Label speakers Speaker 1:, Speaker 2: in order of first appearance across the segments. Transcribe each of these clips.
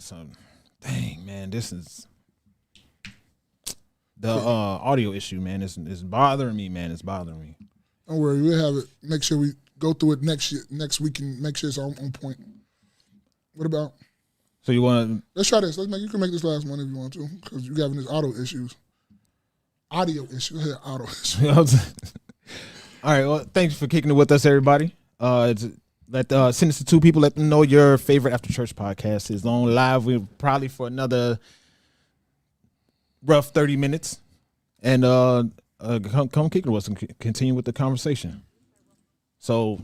Speaker 1: something. Dang, man, this is the audio issue, man. It's bothering me, man. It's bothering me.
Speaker 2: Don't worry, we'll have it. Make sure we go through it next week and make sure it's on point. What about?
Speaker 1: So you want to?
Speaker 2: Let's try this. You can make this last one if you want to, because you're having this audio issues. All
Speaker 1: right. Well, thanks for kicking it with us, everybody. Send this to two people. Let them know your favorite after church podcast is on live. We're probably for another rough 30 minutes, and come kick it with us and continue with the conversation. So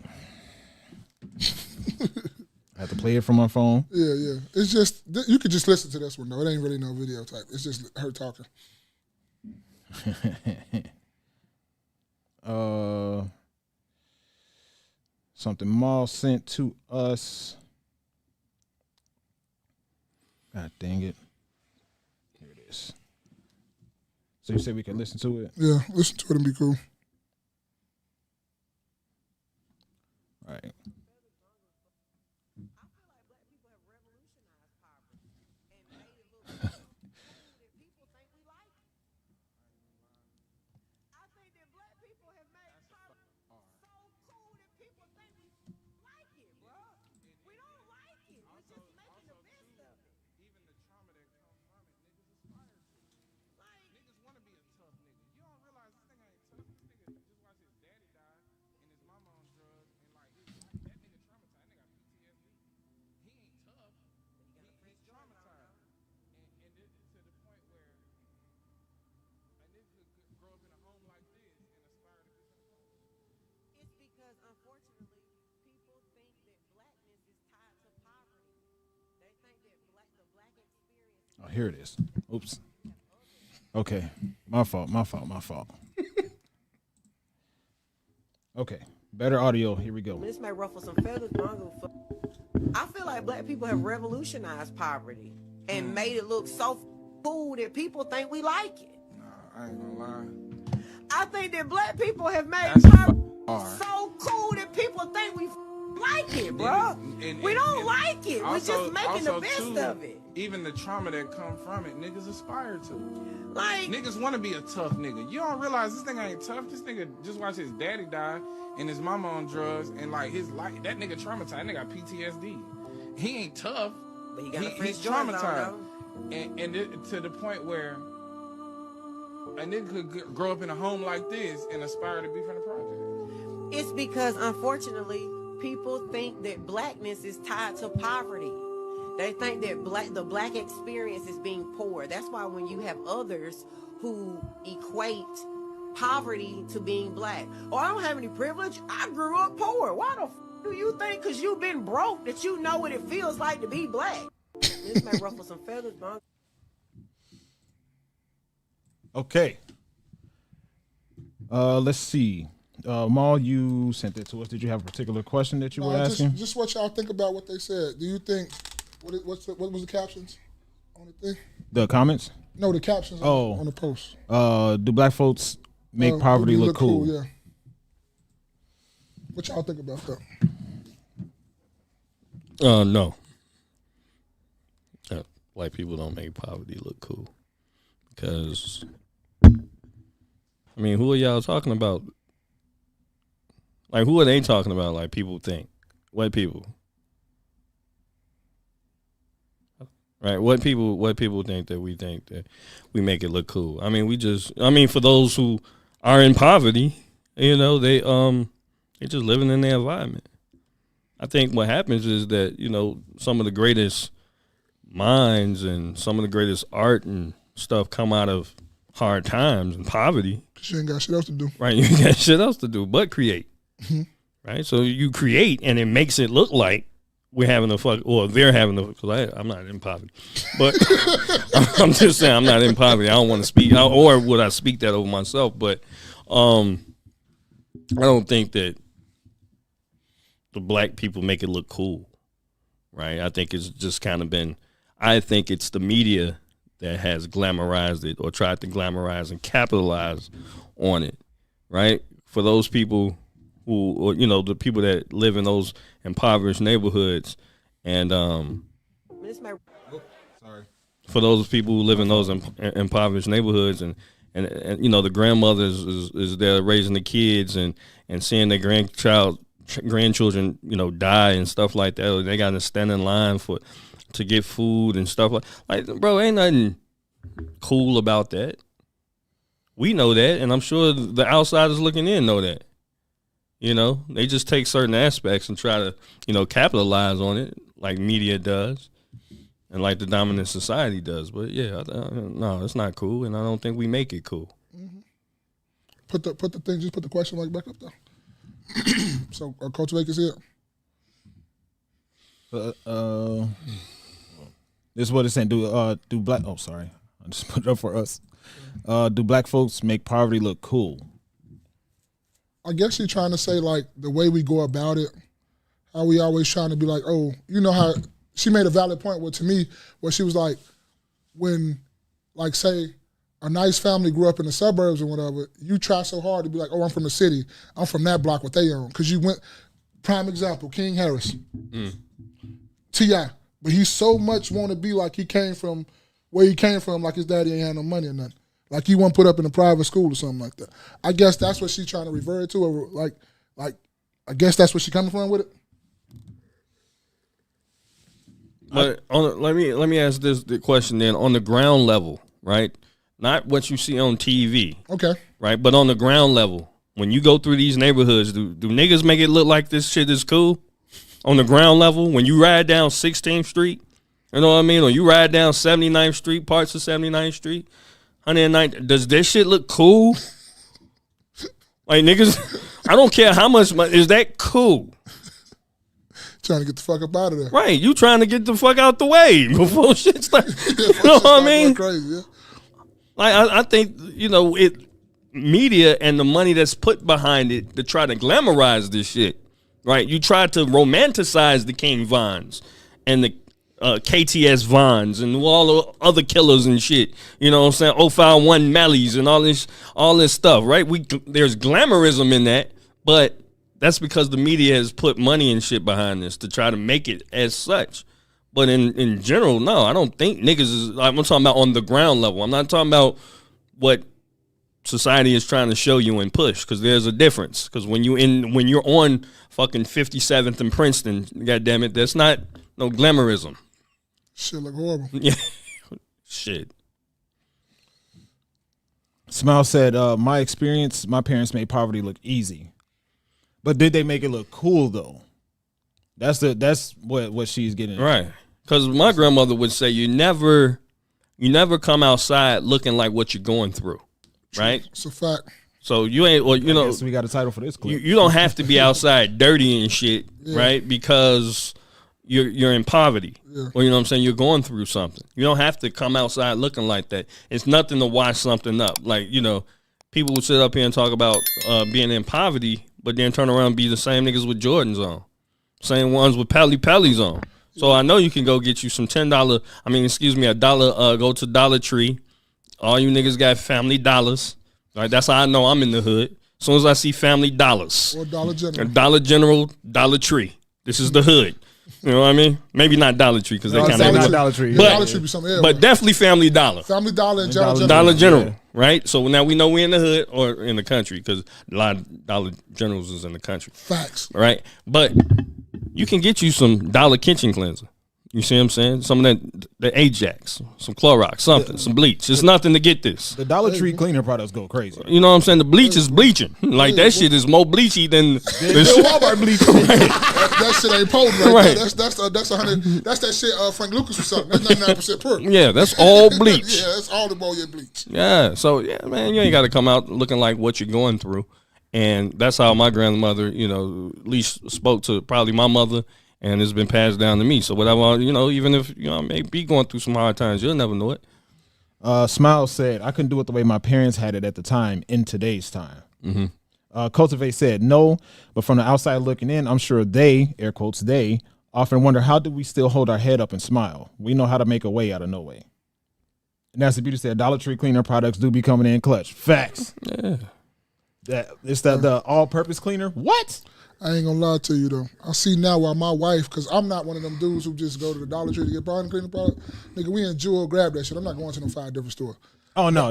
Speaker 1: I have to play it from my phone.
Speaker 2: Yeah. It's just you could just listen to this one though. It ain't really no video type. It's just her talking.
Speaker 1: Something Maul sent to us. God dang it. Here it is. So you said we can listen to it?
Speaker 2: Yeah, listen to it and be cool.
Speaker 1: All right. Oh, here it is. Oops. Okay. My fault. Okay. Better audio. Here we go.
Speaker 3: This may ruffle some feathers, but I feel like black people have revolutionized poverty and made it look so cool that people think we like it.
Speaker 4: Nah, I ain't gonna lie.
Speaker 3: I think that black people have made poverty so cool that people think we like it, bro. We don't like it. We're just making the best of it.
Speaker 4: Even the trauma that come from it, niggas aspire to.
Speaker 3: Like,
Speaker 4: niggas want to be a tough nigga. You don't realize this nigga ain't tough. This nigga just watched his daddy die and his mama on drugs and like his life. That nigga traumatized. That nigga got PTSD. He ain't tough.
Speaker 3: But he got
Speaker 4: he's traumatized. And to the point where a nigga could grow up in a home like this and aspire to be from the project.
Speaker 3: It's because, unfortunately, people think that blackness is tied to poverty. They think that the black experience is being poor. That's why when you have others who equate poverty to being black, or I don't have any privilege, I grew up poor. Why the do you think because you've been broke that you know what it feels like to be black? This may ruffle some feathers, but
Speaker 1: okay. Let's see. Maul, you sent it to us. Did you have a particular question that you were asking?
Speaker 2: Just what y'all think about what they said. Do you think what was the captions on the thing?
Speaker 1: The comments?
Speaker 2: No, the captions on the post.
Speaker 1: Do black folks make poverty look cool?
Speaker 2: Yeah. What y'all think about that?
Speaker 5: No. White people don't make poverty look cool. Because, I mean, who are y'all talking about? Like, who are they talking about? Like, people think. White people. Right? What people think that we make it look cool. I mean, for those who are in poverty, you know, they're just living in their environment. I think what happens is that, you know, some of the greatest minds and some of the greatest art and stuff come out of hard times and poverty.
Speaker 2: Because you ain't got shit else to do.
Speaker 5: Right? You ain't got shit else to do but create.
Speaker 2: Mm-hmm.
Speaker 5: Right? So you create and it makes it look like we're having they're having because I'm not in poverty. But I'm just saying I'm not in poverty. I don't want to speak, or would I speak that over myself? But I don't think that the black people make it look cool, right? I think it's just kind of I think it's the media that has glamorized it or tried to glamorize and capitalize on it, right? For those people the people that live in those impoverished neighborhoods and
Speaker 3: This may
Speaker 1: Sorry.
Speaker 5: For those people who live in those impoverished neighborhoods, and you know, the grandmothers is there raising the kids and seeing their grandchildren, you know, die and stuff like that. Or they got to stand in line to get food and stuff like bro, ain't nothing cool about that. We know that, and I'm sure the outsiders looking in know that. You know, they just take certain aspects and try to, you know, capitalize on it like media does. And like the dominant society does. But yeah, no, it's not cool, and I don't think we make it cool.
Speaker 2: Mm-hmm. Put the question mark back up there. So Cultivate is here.
Speaker 1: This is what it's saying. Do black? Oh, sorry, I just put it up for us. Do black folks make poverty look cool?
Speaker 2: I guess you're trying to say like the way we go about it, how we always trying to be like, oh, you know how. She made a valid point to me where she was like, when, like, say, a nice family grew up in the suburbs or whatever, you try so hard to be like, oh, I'm from the city. I'm from that block, what they own. Because you went, prime example, King Harris. T.I. But he so much want to be like he came from where he came from, like his daddy ain't had no money or nothing. Like he wasn't put up in a private school or something like that. I guess that's what she's trying to revert to. Or like, I guess that's what she coming from with it.
Speaker 5: But let me ask the question then. On the ground level, right? Not what you see on TV.
Speaker 2: Okay.
Speaker 5: Right? But on the ground level, when you go through these neighborhoods, do niggas make it look like this shit is cool? On the ground level, when you ride down 16th Street, you know what I mean? Or you ride down 79th Street, parts of 79th Street, 109th, does this shit look cool? Like, niggas, I don't care how much money, is that cool?
Speaker 2: Trying to get the fuck up out of there.
Speaker 5: Right, you trying to get the fuck out the way before shit starts. You know what I mean?
Speaker 2: Crazy, yeah.
Speaker 5: Like I think, you know, media and the money that's put behind it to try to glamorize this shit. Right, you try to romanticize the King Vons and the KTS Vons and all the other killers and shit. You know what I'm saying? 051 Mellies and all this stuff. Right, there's glamourism in that, but that's because the media has put money and shit behind this to try to make it as such. But in general, no, I don't think niggas is. I'm talking about on the ground level. I'm not talking about what society is trying to show you and push, because there's a difference. Because when you're on fucking 57th and Princeton, goddamn it, that's not no glamourism.
Speaker 2: Shit look horrible.
Speaker 5: Yeah, shit.
Speaker 1: Smile said, my experience, my parents made poverty look easy. But did they make it look cool though? That's what she's getting at.
Speaker 5: Right. Because my grandmother would say you never come outside looking like what you're going through. Right?
Speaker 2: It's a fact.
Speaker 5: So you ain't, or you know,
Speaker 1: guess we got a title for this clip.
Speaker 5: You don't have to be outside dirty and shit, right? Because you're in poverty, or you know what I'm saying. You're going through something. You don't have to come outside looking like that. It's nothing to wash something up. Like, you know, people would sit up here and talk about being in poverty, but then turn around and be the same niggas with Jordans on, same ones with Pellies on. So I know you can go get you some $10. I mean, excuse me, $1. Go to Dollar Tree. All you niggas got Family Dollars. Right, that's how I know I'm in the hood. As soon as I see Family Dollars.
Speaker 2: Or Dollar General.
Speaker 5: Dollar General, Dollar Tree. This is the hood. You know what I mean? Maybe not Dollar Tree, because they kind of
Speaker 1: not Dollar Tree.
Speaker 2: Dollar Tree be something else.
Speaker 5: But definitely Family Dollar.
Speaker 2: Family Dollar and Dollar General.
Speaker 5: Dollar General, right? So now we know we're in the hood or in the country, because a lot of Dollar Generals is in the country.
Speaker 2: Facts.
Speaker 5: Right? But you can get you some Dollar Kitchen Cleanser. You see what I'm saying? Some of the Ajax, some Clorox, something, some bleach. It's nothing to get this.
Speaker 1: The Dollar Tree cleaner products go crazy.
Speaker 5: You know what I'm saying? The bleach is bleaching. Like, that shit is more bleachy than
Speaker 1: Walmart bleach.
Speaker 2: That shit ain't potent right there. That's 100. That's that shit Frank Lucas was something. That's 99% pure.
Speaker 5: Yeah, that's all bleach.
Speaker 2: Yeah, that's all the Moya bleach.
Speaker 5: Yeah, so yeah, man, you ain't got to come out looking like what you're going through. And that's how my grandmother, you know, at least spoke to probably my mother. And it's been passed down to me. So whatever, you know, even if, you know, I may be going through some hard times, you'll never know it.
Speaker 1: Smile said, I couldn't do it the way my parents had it at the time in today's time. Mm-hmm. Cultivate said, no, but from the outside looking in, I'm sure they, air quotes, they, often wonder, how do we still hold our head up and smile? We know how to make a way out of no way. And that's the beauty said, Dollar Tree cleaner products do be coming in clutch. Facts.
Speaker 5: Yeah.
Speaker 1: It's the all-purpose cleaner. What?
Speaker 2: I ain't gonna lie to you though. I see now why my wife, because I'm not one of them dudes who just go to the Dollar Tree to get body cleaning product. Nigga, we in Jewel, grab that shit. I'm not going to no 5 different stores.
Speaker 1: Oh no,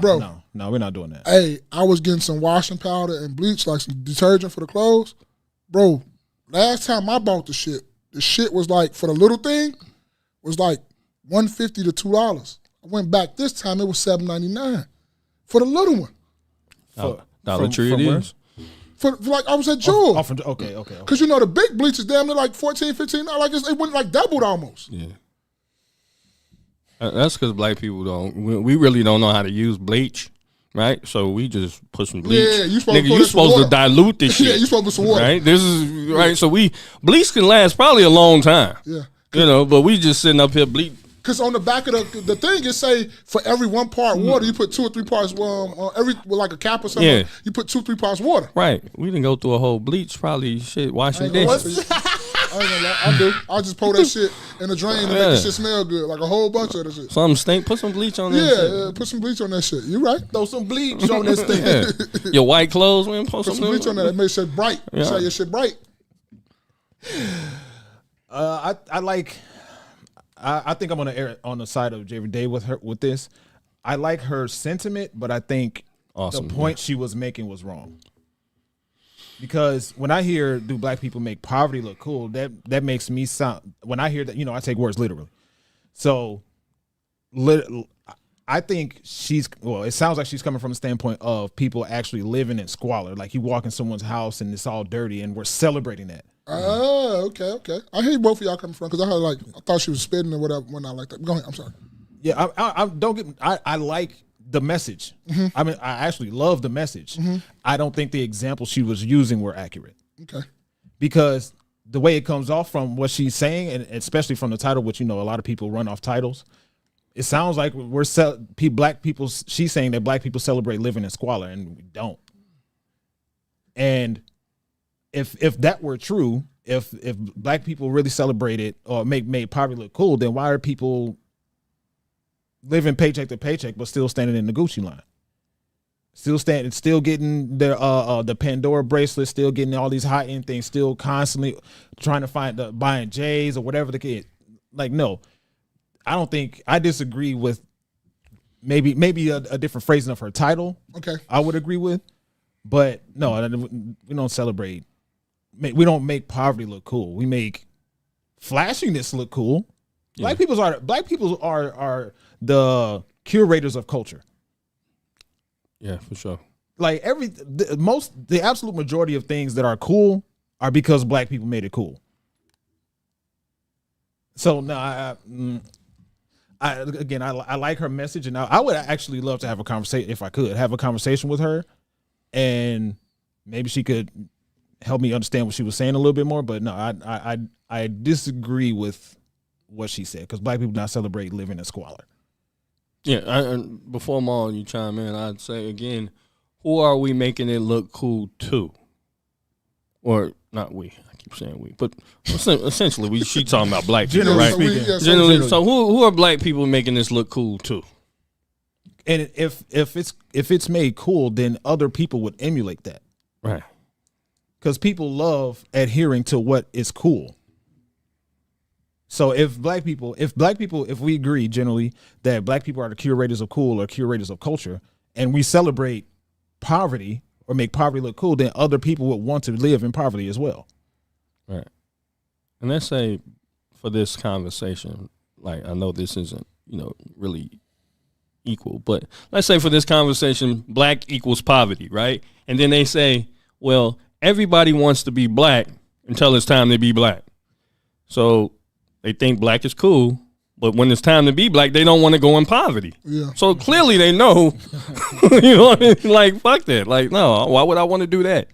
Speaker 1: bro, we're not doing that.
Speaker 2: Hey, I was getting some washing powder and bleach, like some detergent for the clothes. Bro, last time I bought the shit was like, for the little thing, was like $1.50 to $2. I went back this time, it was $7.99 for the little one.
Speaker 5: Dollar Tree it is.
Speaker 2: For like I was at Jewel.
Speaker 1: Okay.
Speaker 2: Because you know the big bleach is damn near like $14, $15. Like it went like doubled almost.
Speaker 5: Yeah. That's because black people we really don't know how to use bleach, right? So we just put some bleach.
Speaker 2: Yeah, you supposed
Speaker 5: Nigga,
Speaker 2: to
Speaker 5: you supposed to dilute this shit.
Speaker 2: Yeah, you supposed to put some water.
Speaker 5: Right? This is right. So bleach can last probably a long time.
Speaker 2: Yeah.
Speaker 5: You know, but we just sitting up here bleach.
Speaker 2: Because on the back of the thing, it say for every 1 part water, you put 2 or 3 parts. With like a cap or something,
Speaker 5: Yeah.
Speaker 2: you put 2 or 3 parts water.
Speaker 5: Right. We didn't go through a whole bleach, probably shit, washing dishes.
Speaker 2: I ain't gonna lie, I do. I just pour that shit in the drain and make the shit smell good, like a whole bunch of that shit.
Speaker 5: Something stink. Put some bleach on that shit.
Speaker 2: Yeah, put some bleach on that shit. You right?
Speaker 1: Throw some bleach on this thing.
Speaker 5: Yeah. Your white clothes, man. Put
Speaker 2: Put some bleach on that. It makes shit bright.
Speaker 5: Yeah.
Speaker 2: Say your shit bright.
Speaker 1: I think I'm gonna err on the side of Javen Day with this. I like her sentiment, but I think the point she was making was wrong. Because when I hear "do black people make poverty look cool," that makes me sound. When I hear that, I take words literally. So, I think it sounds like she's coming from a standpoint of people actually living in squalor. Like you walk in someone's house and it's all dirty, and we're celebrating that.
Speaker 2: Oh, okay. I hear both of y'all coming from, because I thought she was spitting or whatever when I like that. Go ahead. I'm sorry.
Speaker 1: Yeah, I like the message. Mm-hmm. I mean, I actually love the message. Mm-hmm. I don't think the examples she was using were accurate. Okay. Because the way it comes off from what she's saying, and especially from the title, which a lot of people run off titles, it sounds like black people. She's saying that black people celebrate living in squalor, and we don't. And if that were true, if black people really celebrated or made poverty look cool, then why are people living paycheck to paycheck but still standing in the Gucci line? Still getting the Pandora bracelet, still getting all these high end things, still constantly trying to buying J's or whatever the kid. Like, no, I disagree with maybe a different phrasing of her title. Okay, I would agree with, but no, we don't celebrate. We don't make poverty look cool. We make flashiness look cool. Yeah. Black people are the curators of culture.
Speaker 5: Yeah, for sure.
Speaker 1: Like the absolute majority of things that are cool are because black people made it cool. So no, I like her message, and I would actually love to have a conversation, if I could have a conversation with her, and maybe she could help me understand what she was saying a little bit more. But no, I disagree with what she said, because black people do not celebrate living in squalor.
Speaker 5: Yeah, before Maul, you chime in, I'd say again, who are we making it look cool to? Or not we, I keep saying we, but essentially she talking about black people, right? Generally, so who are black people making this look cool to?
Speaker 1: And if it's made cool, then other people would emulate that,
Speaker 5: right?
Speaker 1: Because people love adhering to what is cool. So if we agree generally that black people are the curators of cool or curators of culture, and we celebrate poverty or make poverty look cool, then other people would want to live in poverty as well.
Speaker 5: Right. And let's say for this conversation, like, I know this isn't, really equal, but let's say for this conversation, black equals poverty, right? And then they say, well, everybody wants to be black until it's time to be black. So they think black is cool, but when it's time to be black, they don't want to go in poverty. Yeah. So clearly they know, you know what I mean? Like, fuck that. Like, no, why would I want to do that?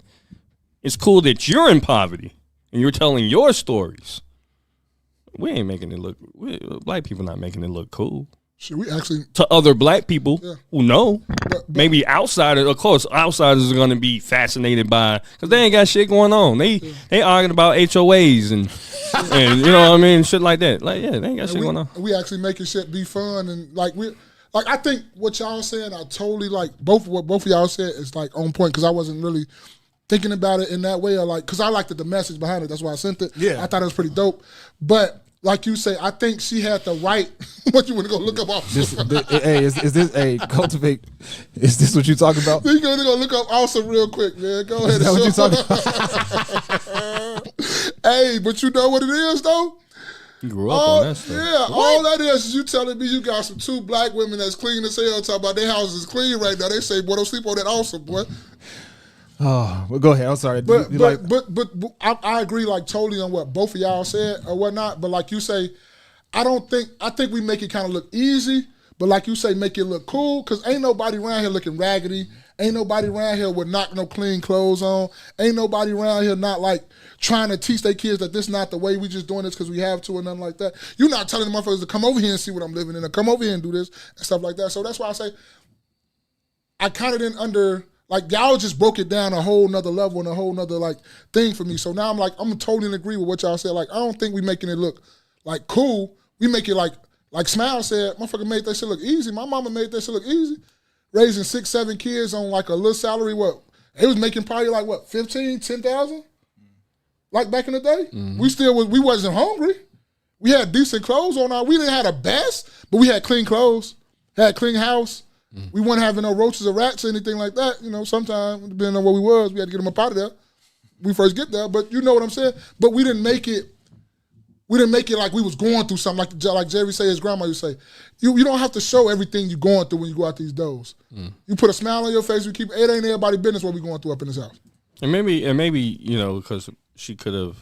Speaker 5: It's cool that you're in poverty and you're telling your stories. We ain't making it look, black people not making it look cool.
Speaker 2: Should we actually?
Speaker 5: To other black people who know, maybe outsiders, of course, outsiders are going to be fascinated by, because they ain't got shit going on. They arguing about HOAs and you know what I mean, shit like that. Like, yeah, they ain't got shit going on.
Speaker 2: We actually making shit be fun, and like like I think what y'all saying, I totally like what both of y'all said is like on point because I wasn't really thinking about it in that way or like because I liked the message behind it. That's why I sent it.
Speaker 1: Yeah.
Speaker 2: I thought it was pretty dope. But like you say, I think she had the right. What you want to go look up?
Speaker 1: Hey, is this a cultivate? Is this what you talking about?
Speaker 2: You gonna go look up Awesome real quick, man. Go ahead.
Speaker 1: Is that what you talking
Speaker 2: about? Hey, but you know what it is though.
Speaker 5: You grew up on that stuff.
Speaker 2: Yeah, all that is you telling me you got some 2 black women that's clean as hell talking about their house is clean right now. They say, boy, don't sleep on that Awesome, boy.
Speaker 1: Oh, well, go ahead. I'm sorry.
Speaker 2: But
Speaker 1: You
Speaker 2: I agree like totally on what both of y'all said or whatnot. But like you say, I think we make it kind of look easy, but like you say, make it look cool because ain't nobody around here looking raggedy. Ain't nobody around here with not no clean clothes on. Ain't nobody around here not like trying to teach their kids that this not the way. We just doing this because we have to or nothing like that. You're not telling the motherfuckers to come over here and see what I'm living in or come over here and do this and stuff like that. So that's why I say I kind of didn't like y'all just broke it down a whole nother level and a whole nother like thing for me. So now I'm totally in agree with what y'all said. Like I don't think we making it look like cool. We make it like Smile said, motherfucker made that shit look easy. My mama made that shit look easy. Raising 6, 7 kids on like a little salary, what? It was making probably like what, 15, 10,000? Like back in the day? Mm-hmm. We wasn't hungry. We had decent clothes on we didn't have the best, but we had clean clothes, had clean house. Mm-hmm. We weren't having no roaches or rats or anything like that. You know, sometimes, depending on where we was, we had to get them up out of there. We first get there, but you know what I'm saying? But we didn't make it like we was going through something like Jerry say, his grandma used to say. You don't have to show everything you're going through when you go out these doors. Mm. You put a smile on your face, it ain't everybody's business what we going through up in this house.
Speaker 5: And maybe you know, because she could have,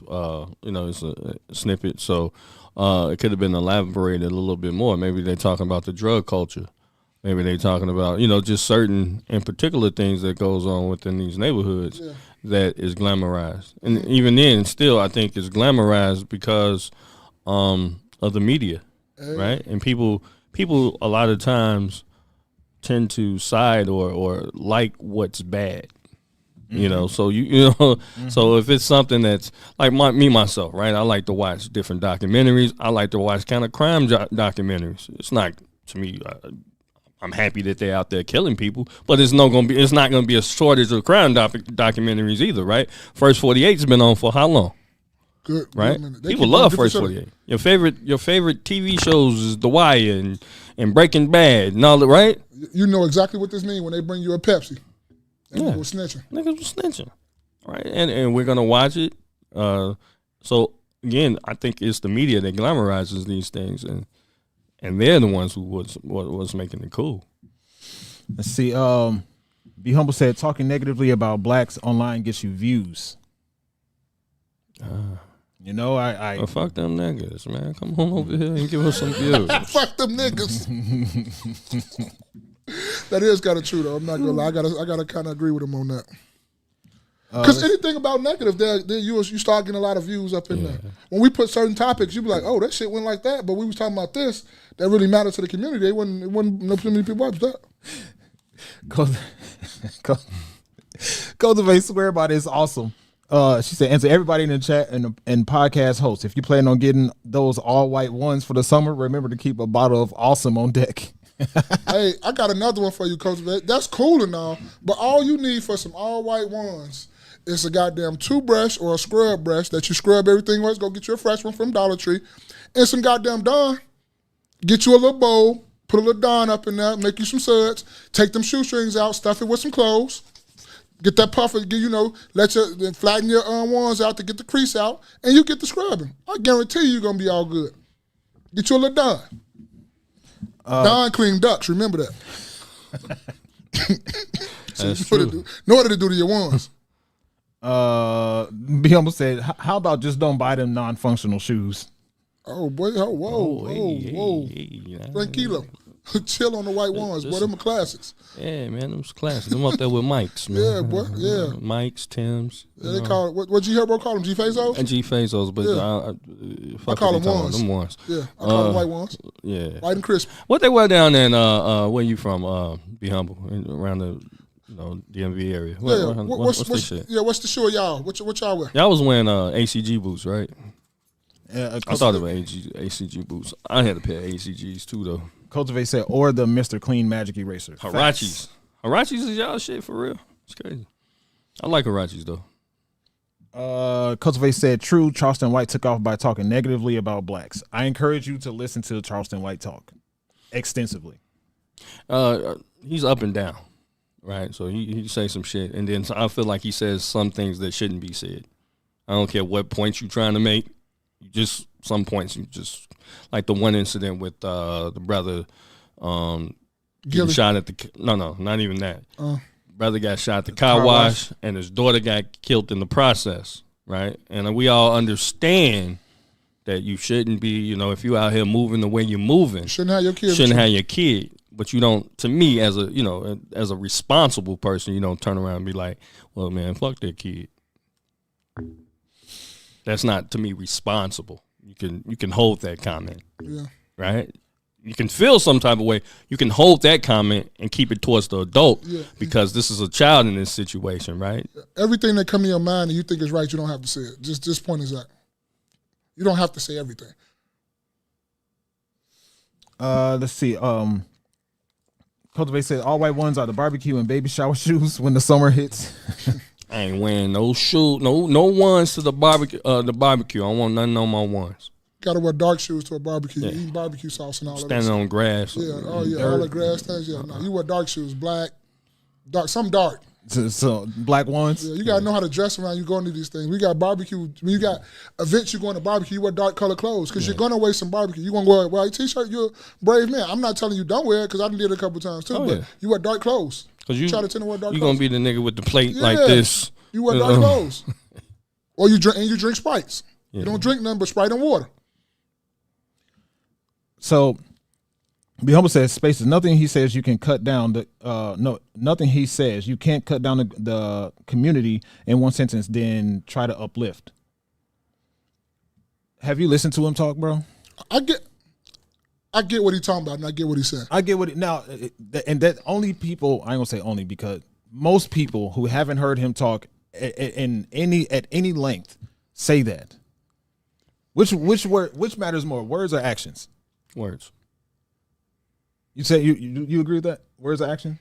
Speaker 5: you know, it's a snippet, so it could have been elaborated a little bit more. Maybe they're talking about the drug culture. Maybe they're talking about, you know, just certain in particular things that goes on within these neighborhoods that is glamorized. And even then, still, I think it's glamorized because of the media, right? And people a lot of times tend to side or like what's bad. You know, so you know, so if it's something that's like myself, right? I like to watch different documentaries. I like to watch kind of crime documentaries. It's not, to me, I'm happy that they're out there killing people, but it's not going to be a shortage of crime documentaries either, right? First 48's been on for how long?
Speaker 2: Good,
Speaker 5: right? People love First 48. Your favorite TV shows is The Wire and Breaking Bad and all that, right?
Speaker 2: You know exactly what this means when they bring you a Pepsi. Niggas was snitching.
Speaker 5: Niggas was snitching, right? And we're gonna watch it. So again, I think it's the media that glamorizes these things, and they're the ones who was making it cool.
Speaker 1: Let's see. Be Humble said talking negatively about blacks online gets you views. You know, I
Speaker 5: well, fuck them niggas, man. Come on over here and give us some views.
Speaker 2: Fuck them niggas. That is kind of true, though. I'm not gonna lie. I gotta kind of agree with him on that. Because anything about negative, you start getting a lot of views up in there. When we put certain topics, you be like, "Oh, that shit went like that," but we was talking about this that really mattered to the community. It wasn't no too many people watched that.
Speaker 1: Cultivate swear by this awesome. She said, answer everybody in the chat and podcast hosts. If you plan on getting those all white ones for the summer, remember to keep a bottle of awesome on deck.
Speaker 2: Hey, I got another one for you, Coach. That's cool and all, but all you need for some all white ones is a goddamn toothbrush or a scrub brush that you scrub everything with. Go get you a fresh one from Dollar Tree and some goddamn Dawn. Get you a little bowl, put a little Dawn up in there, make you some suds, take them shoestrings out, stuff it with some clothes. Get that puffer, flatten your ones out to get the crease out, and you get the scrubbing. I guarantee you're gonna be all good. Get you a little Dawn. Dawn clean ducks, remember that.
Speaker 5: That's true.
Speaker 2: Know what to do to your ones.
Speaker 1: Be Humble said, how about just don't buy them non-functional shoes?
Speaker 2: Oh boy, whoa. Tranquilo. Chill on the white ones, boy. Them are classics.
Speaker 5: Yeah, man, them was classics. Them up there with Mike's, man.
Speaker 2: Yeah, boy, yeah.
Speaker 5: Mike's, Tim's.
Speaker 2: Yeah, they call it, what G-Herbo call them, G-Fazos?
Speaker 5: And G-Fazos, but
Speaker 2: I call them ones.
Speaker 5: Them ones.
Speaker 2: Yeah, I call them white ones.
Speaker 5: Yeah.
Speaker 2: White and crisp.
Speaker 5: What they wear down in, where you from, Be Humble, around the DMV area? What's the shit?
Speaker 2: Yeah, what's the shoe y'all? What y'all wear?
Speaker 5: Y'all was wearing ACG boots, right? I thought of ACG boots. I had a pair of ACGs too, though.
Speaker 1: Cultivate said, or the Mr. Clean Magic Eraser.
Speaker 5: Harachis. Harachis is y'all shit for real. It's crazy. I like Harachis though.
Speaker 1: Cultivate said, true, Charleston White took off by talking negatively about blacks. I encourage you to listen to Charleston White talk extensively.
Speaker 5: He's up and down, right? So he say some shit, and then I feel like he says some things that shouldn't be said. I don't care what points you're trying to make. Just some points you just like the one incident with the brother getting shot at the not even that. Brother got shot at the car wash, and his daughter got killed in the process, right? And we all understand that you shouldn't be, if you out here moving the way you're moving,
Speaker 2: shouldn't have your kid.
Speaker 5: Shouldn't have your kid. But you don't. To me, as a responsible person, you don't turn around and be like, "Well, man, fuck that kid." That's not, to me, responsible. You can hold that comment, right? You can feel some type of way. You can hold that comment and keep it towards the adult because this is a child in this situation, right?
Speaker 2: Everything that comes in your mind and you think is right, you don't have to say it. Just point is that. You don't have to say everything.
Speaker 1: Let's see. Cultivate said, all white ones are the barbecue and baby shower shoes when the summer hits.
Speaker 5: I ain't wearing no shoes, no ones to the barbecue. I don't want nothing on my ones.
Speaker 2: Gotta wear dark shoes to a barbecue. Eating barbecue sauce and all that.
Speaker 5: Standing on grass.
Speaker 2: Yeah, all the grass things. Yeah, no, you wear dark shoes, black, dark, some dark.
Speaker 1: So black ones.
Speaker 2: Yeah, you gotta know how to dress around you going to these things. We got barbecue. When you got events, you going to barbecue. You wear dark color clothes because you're gonna wear some barbecue. You gonna wear a white t-shirt. You're a brave man. I'm not telling you don't wear it because I did it a couple times too. But you wear dark clothes.
Speaker 5: Because you
Speaker 2: try to tend to wear dark.
Speaker 5: You
Speaker 2: clothes.
Speaker 5: gonna be the nigga with the plate like this.
Speaker 2: You wear dark clothes, or you drink Sprites. You don't drink nothing but Sprite and water.
Speaker 1: So, Be Humble says, Spaces, nothing he says you can cut down nothing he says you can't cut down the community in one sentence, then try to uplift. Have you listened to him talk, bro?
Speaker 2: I get what he's talking about, and I get what he's saying.
Speaker 1: I get what and that only people, I ain't gonna say only because most people who haven't heard him talk at any length say that. Which matters more, words or actions?
Speaker 5: Words.
Speaker 2: You
Speaker 1: say you agree with that? Words or action?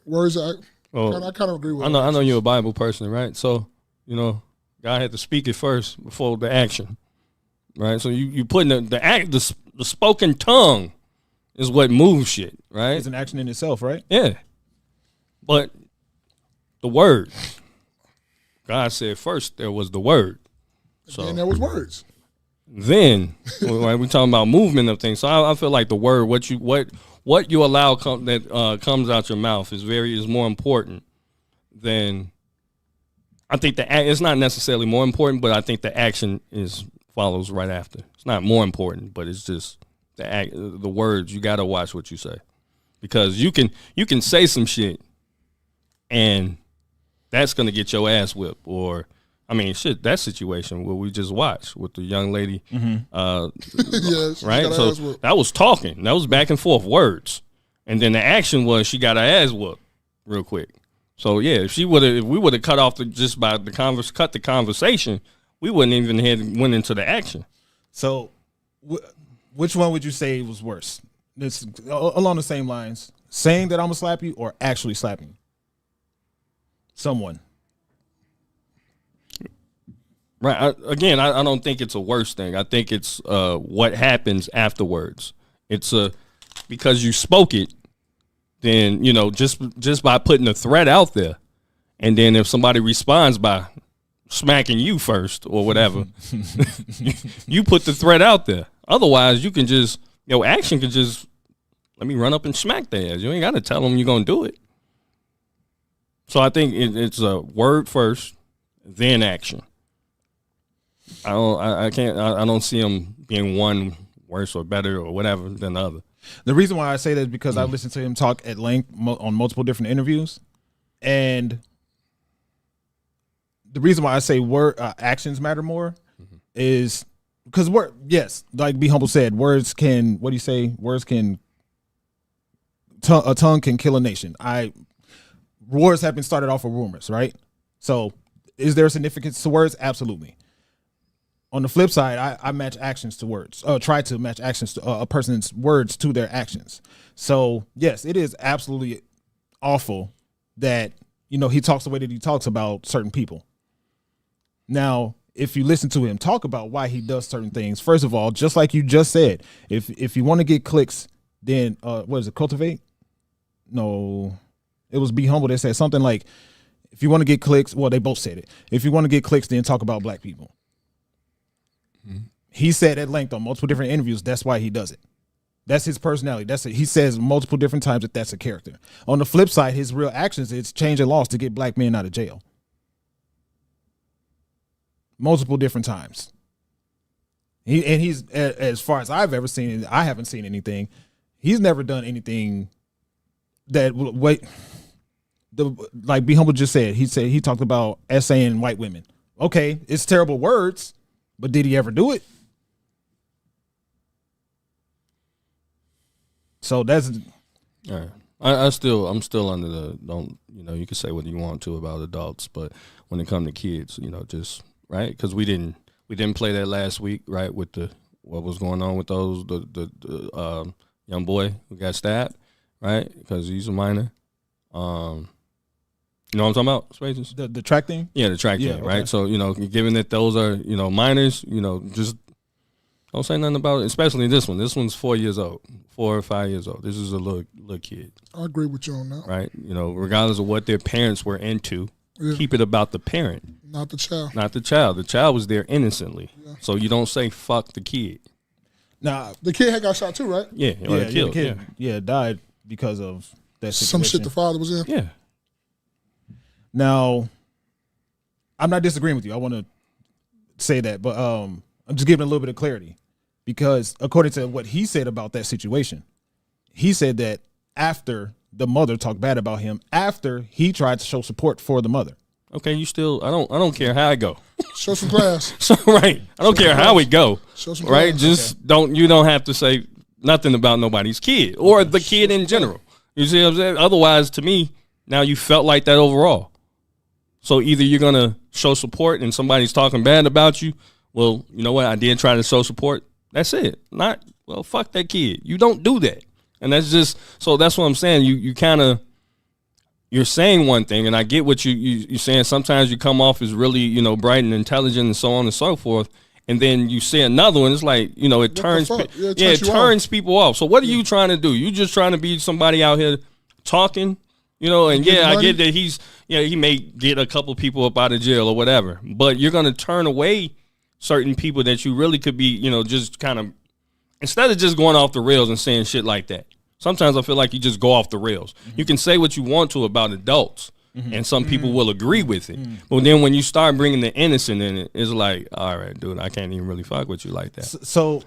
Speaker 2: Words. I kind of agree with.
Speaker 5: I know you're a Bible person, right? So God had to speak it first before the action, right? So you putting the spoken tongue is what moves shit, right?
Speaker 1: It's an action in itself, right?
Speaker 5: Yeah, but the word, God said first there was the word,
Speaker 2: and there was words.
Speaker 5: Then right, we talking about movement of things. So I feel like the word, what you allow that comes out your mouth is more important than. I think it's not necessarily more important, but I think the action follows right after. It's not more important, but it's just the words. You got to watch what you say, because you can say some shit, and that's gonna get your ass whipped. Or that situation where we just watched with the young lady,
Speaker 2: yes,
Speaker 5: right? So that was talking. That was back and forth words, and then the action was she got her ass whooped real quick. So yeah, if we would have cut off cut the conversation, we wouldn't even have went into the action.
Speaker 1: So, which one would you say was worse? It's along the same lines: saying that I'm gonna slap you, or actually slapping someone.
Speaker 5: Right. I don't think it's a worse thing. I think it's what happens afterwards. It's because you spoke it, then just by putting a threat out there, and then if somebody responds by smacking you first or whatever, you put the threat out there. Otherwise, you can just action can just let me run up and smack their ass. You ain't got to tell them you're gonna do it. So I think it's a word first, then action. I don't see them being one worse or better or whatever than the other.
Speaker 1: The reason why I say that is because I listened to him talk at length on multiple different interviews, and the reason why I say actions matter more is because like Be Humble said, words can. What do you say? Words can. A tongue can kill a nation. Wars have been started off of rumors, right? So, is there significance to words? Absolutely. On the flip side, I match actions to words. Try to match actions to a person's words to their actions. So yes, it is absolutely awful that he talks the way that he talks about certain people. Now, if you listen to him talk about why he does certain things, first of all, just like you just said, if you want to get clicks, then what is it? Cultivate? No, it was Be Humble that said something like, if you want to get clicks, well, they both said it. If you want to get clicks, then talk about black people. Mm-hmm. He said at length on multiple different interviews, that's why he does it. That's his personality. That's it. He says multiple different times that that's a character. On the flip side, his real actions is changing laws to get black men out of jail. Multiple different times. He's, as far as I've ever seen it, I haven't seen anything. He's never done anything that like Be Humble just said. He talked about essaying white women. Okay, it's terrible words, but did he ever do it? So that's.
Speaker 5: All right. I'm still under the you can say what you want to about adults, but when it comes to kids, just right, because we didn't play that last week, right, with what was going on with those the young boy who got stabbed, right, because he's a minor. You know what I'm talking about, Spaces?
Speaker 1: The track thing?
Speaker 5: Yeah, the track thing,
Speaker 1: okay.
Speaker 5: right? So, given that those are, minors, just don't say nothing about it, especially this one. This one's 4 or 5 years old. This is a little kid.
Speaker 2: I agree with you on that.
Speaker 5: Right? Regardless of what their parents were into, keep it about the parent.
Speaker 2: Not the child.
Speaker 5: Not the child. The child was there innocently. Yeah. So you don't say fuck the kid.
Speaker 2: Now, the kid had got shot too, right?
Speaker 5: Yeah,
Speaker 1: the kid died because of that situation.
Speaker 2: Some shit the father was in.
Speaker 5: Yeah.
Speaker 1: Now, I'm not disagreeing with you. I want to say that, but I'm just giving a little bit of clarity because according to what he said about that situation, he said that after the mother talked bad about him, after he tried to show support for the mother.
Speaker 5: Okay, you still I don't care how it go.
Speaker 2: Show some class.
Speaker 5: So right. I don't care how it go.
Speaker 2: Show some
Speaker 5: right?
Speaker 2: class.
Speaker 5: Just you don't have to say nothing about nobody's kid or the kid in general. You see what I'm saying? Otherwise, to me, now you felt like that overall. So either you're going to show support and somebody's talking bad about you. Well, you know what? I did try to show support. That's it. Not, well, fuck that kid. You don't do that. And that's just, so that's what I'm saying. You kind of, you're saying one thing, and I get what you're saying. Sometimes you come off as really, bright and intelligent and so on and so forth. And then you say another one. It's like, it turns, it turns people off. So what are you trying to do? You just trying to be somebody out here talking? And I get that he may get a couple people up out of jail or whatever, but you're going to turn away certain people that you really could be, just kind of, instead of just going off the rails and saying shit like that. Sometimes I feel like you just go off the rails. Mm-hmm. You can say what you want to about adults, and some people will agree with it. But then when you start bringing the innocent in it, it's like, all right, dude, I can't even really fuck with you like that.
Speaker 1: So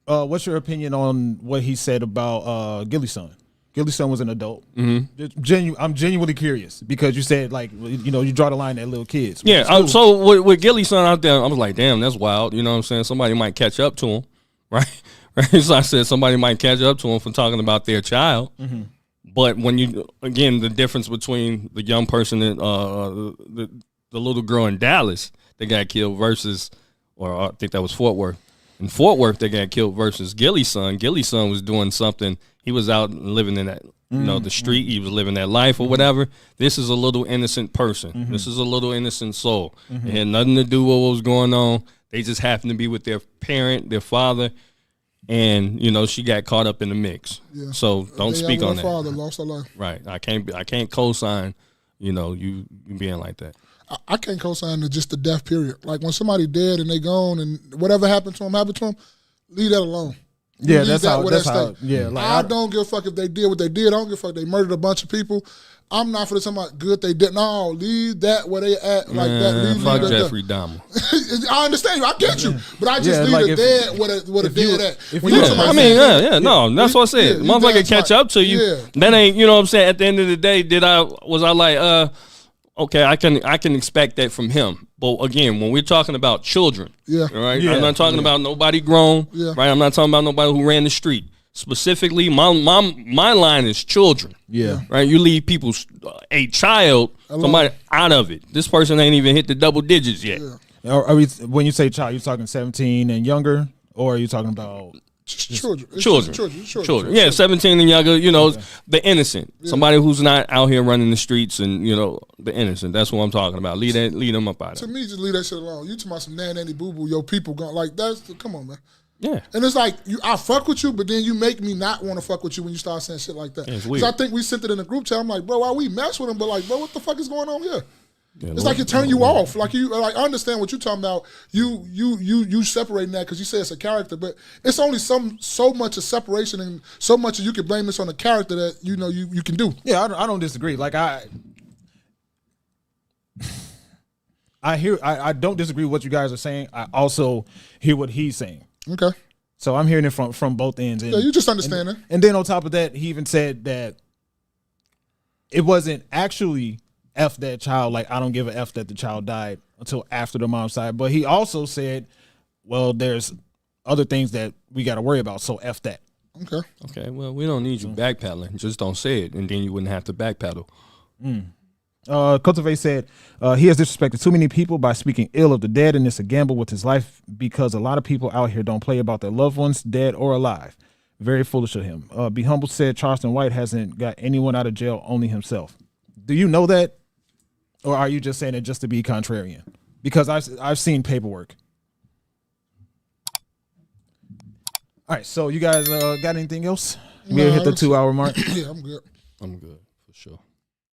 Speaker 1: what's your opinion on what he said about Gilly's son? Gilly's son was an adult. Mm-hmm. I'm genuinely curious because you said you draw the line at little kids.
Speaker 5: Yeah. So with Gilly's son out there, I was like, damn, that's wild. You know what I'm saying? Somebody might catch up to him, right? So I said somebody might catch up to him for talking about their child. Mm-hmm. But when the difference between the young person and the little girl in Dallas that got killed versus, or I think that was Fort Worth. In Fort Worth, they got killed versus Gilly's son. Gilly's son was doing something. He was out living in that, the street. He was living that life or whatever. This is a little innocent person. Mm-hmm. This is a little innocent soul. Mm-hmm. It had nothing to do with what was going on. They just happened to be with their parent, their father, and she got caught up in the mix. Yeah. So don't speak on that.
Speaker 2: Father lost her life.
Speaker 5: Right. I can't co-sign. You being like that.
Speaker 2: I can't co-sign just the death period. Like when somebody dead and they gone and whatever happened to them, leave that alone.
Speaker 1: Yeah, that's how. Yeah, like
Speaker 2: I don't give a fuck if they did what they did. I don't give a fuck they murdered a bunch of people. I'm not for the talking about good they did. No, leave that where they at like that.
Speaker 5: Fuck Jeffrey Dahmer.
Speaker 2: I understand you. I get you, but I just leave the dead where the dead at.
Speaker 5: No, that's what I said. Motherfucker catch up to you. Yeah. That ain't. You know what I'm saying? At the end of the day, was I like okay, I can expect that from him. But again, when we're talking about children, right? Yeah. I'm not talking about nobody grown, right? I'm not talking about nobody who ran the street. Specifically, my line is children.
Speaker 1: Yeah.
Speaker 5: Right? You leave a child, somebody out of it. This person ain't even hit the double digits yet. Yeah.
Speaker 1: Are we, when you say child, you talking 17 and younger, or are you talking about?
Speaker 2: Children. It's
Speaker 5: Children.
Speaker 2: children.
Speaker 5: Yeah, 17 and younger, the innocent. Yeah. Somebody who's not out here running the streets and, the innocent. That's what I'm talking about. Lead them up out of it.
Speaker 2: To me, just leave that shit alone. You talking about some nanny boo boo, your people going like come on, man.
Speaker 5: Yeah.
Speaker 2: And it's like I fuck with you, but then you make me not want to fuck with you when you start saying shit like that.
Speaker 5: Yeah, it's
Speaker 2: Because
Speaker 5: weird.
Speaker 2: I think we sent it in the group chat. I'm like, bro, why we mess with him? But like, bro, what the fuck is going on here?
Speaker 5: Yeah,
Speaker 2: it's like it turn you off. Like I understand what you're talking about. You separating that because you say it's a character, but it's only so much of separation and so much you can blame this on the character that you can do.
Speaker 1: Yeah, I don't disagree. Like I don't disagree with what you guys are saying. I also hear what he's saying.
Speaker 2: Okay.
Speaker 1: So I'm hearing it from both ends. And,
Speaker 2: yeah, you just understand it.
Speaker 1: And then on top of that, he even said that it wasn't actually F that child, like I don't give a F that the child died until after the mom's side. But he also said, well, there's other things that we got to worry about, so F that.
Speaker 2: Okay.
Speaker 5: Okay, well, we don't need you backpedaling. Just don't say it, and then you wouldn't have to backpedal.
Speaker 1: Cultivate said, he has disrespected too many people by speaking ill of the dead, and it's a gamble with his life because a lot of people out here don't play about their loved ones, dead or alive. Very foolish of him. Be Humble said Charleston White hasn't got anyone out of jail, only himself. Do you know that? Or are you just saying it just to be contrarian? Because I've seen paperwork. All right, so you guys got anything else? We hit the 2 hour mark.
Speaker 2: Yeah, I'm good.
Speaker 5: I'm good, for sure.